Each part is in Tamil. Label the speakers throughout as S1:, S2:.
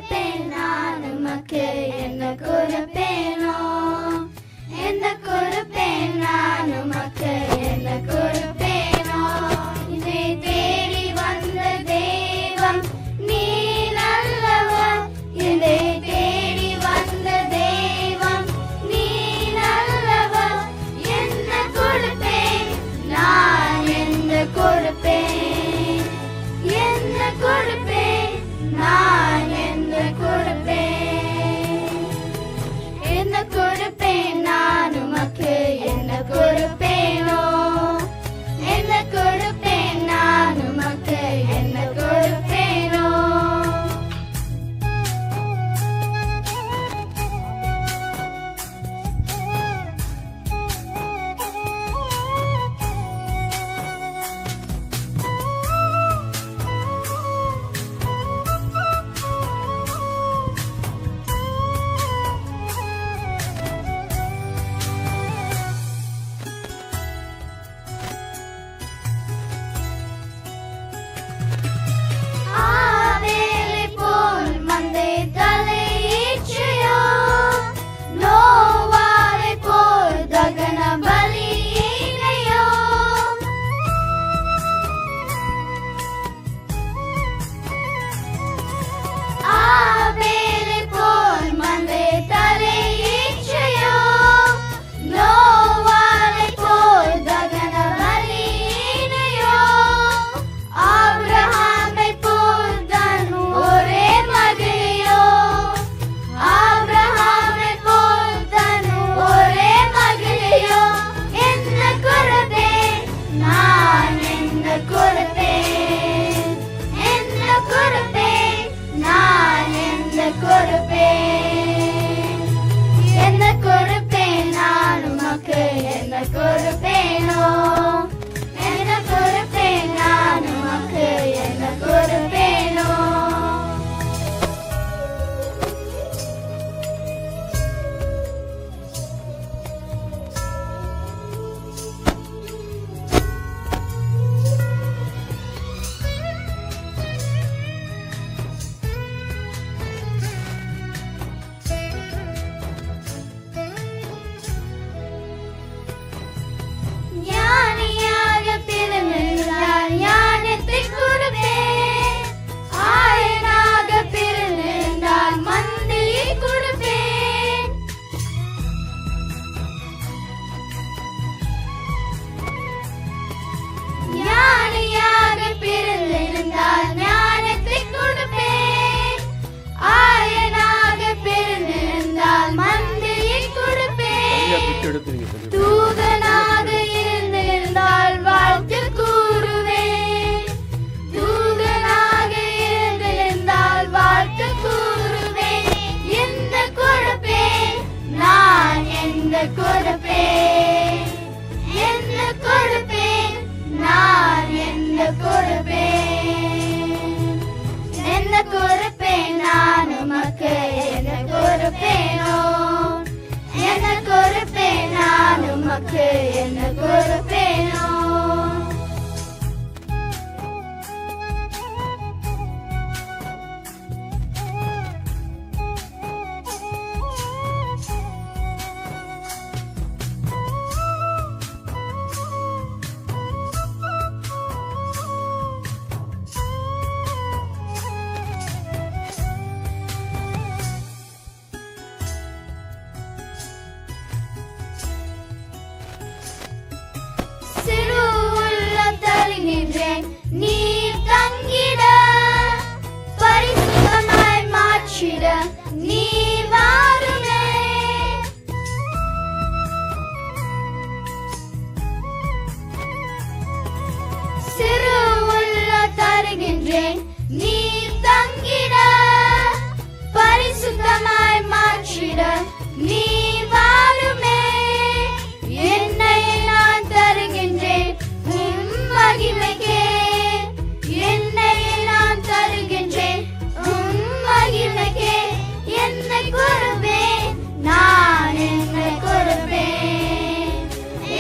S1: கொடுப்பேன் நான் உமக்கு, என்ன கொடுப்பேனோ, என்ன கொடுப்பேன் நான் உமக்கு, என்ன கொடுப்பேனோ. இதை தேடி வந்த தெய்வம் நீ நல்லவர், இதை தேடி வந்த தெய்வம் நீ நல்லவர். என்ன கொடுப்பேன் நான், என்ன கொடுப்பேன், என்ன கொடுப்பேன் நான், என்ன கொடுப்பேன், என்ன கொடுப்பேன் நான் உமக்கு, என்ன கொடுப்பேனோ, என்ன கொடுப்பேன் நான் உமக்கு, என்ன கொடுப்பேனோ. ஆவேலை போல் மந்தை தலையீச்சையோ, நோவாலை போல் தகன பலியினையோ. ஆவேலை போல் மந்தை தலையீச்சையோ, நோவாலை போல் தகன பலியினையோ. ஆபிரகாமை போல் தன் ஒரே மகளையோ, ஆபிரகாமை போல் தன் ஒரே மகளையோ. என்ன கொடுப்பேன் நான், என்ன கொடுப்பேன், என்ன கொடுப்பேன் நான், என்ன கொடுப்பேன், என்ன கொடுப்பேன் நான் உமக்கு, என்ன கொடுப்பேனோ, என்ன கொடுப்பேன் நான் உமக்கு, என்ன கொடுப்பேனோ. ஞானியாக பிறந்திருந்தால் ஞானத்தை கொடுப்பேன், ஆயனாக பிறந்திருந்தால் மந்தையை கொடுப்பேன். ஞானியாக பிறந்திருந்தால் ஞானத்தை கொடுப்பேன், ஆயனாக பிறந்திருந்தால் மந்தையை கொடுப்பேன். தூதனாக இருந்திருந்தால் வாழ்த்து கூறுவேன், தூதனாக இருந்திருந்தால் வாழ்த்து கூறுவேன். என்ன கொடுப்பேன் நான், என்ன கொடுப்பேன், என்ன கொடுப்பேன் நான், என்ன கொடுப்பேன், என்ன கொடுப்பேன் நான் உமக்கு, என்ன கொடுப்பேனோ, என்ன கொடுப்பேன் நான் உமக்கு, என்ன கொடுப்பேனோ. சிறு உள்ளம் தருகின்றேன் நீர் தங்கிட, பரிசுத்தமாய் மாற்றிட நீர் வாருமே. சிறு உள்ளம் தருகின்றேன் நீர் தங்கிட, பரிசுத்தமாய் மாற்றிட நீர் வாருமே. என்னை நான் தருகின்றேன் உம் மகிமைக்கே, என்னை நான் தருகின்றேன் உம் மகிமைக்கே. என்னை கொடுப்பேன் நான், என்னை கொடுப்பேன்,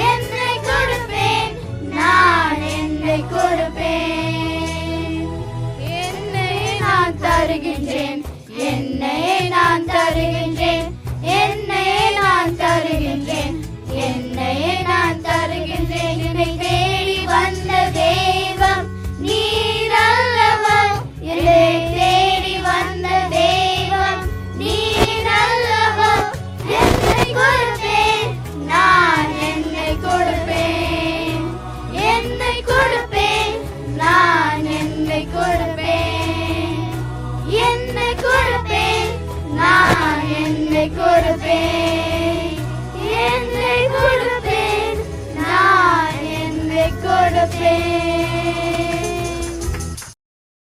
S1: என்னை கொடுப்பேன் நான், என்னை கொடுப்பேன். என்னை நான் தருகின்றேன், கொடுப்பேன், என்னை கொடுப்பேன், நான் என்னை கொடுப்பேன்.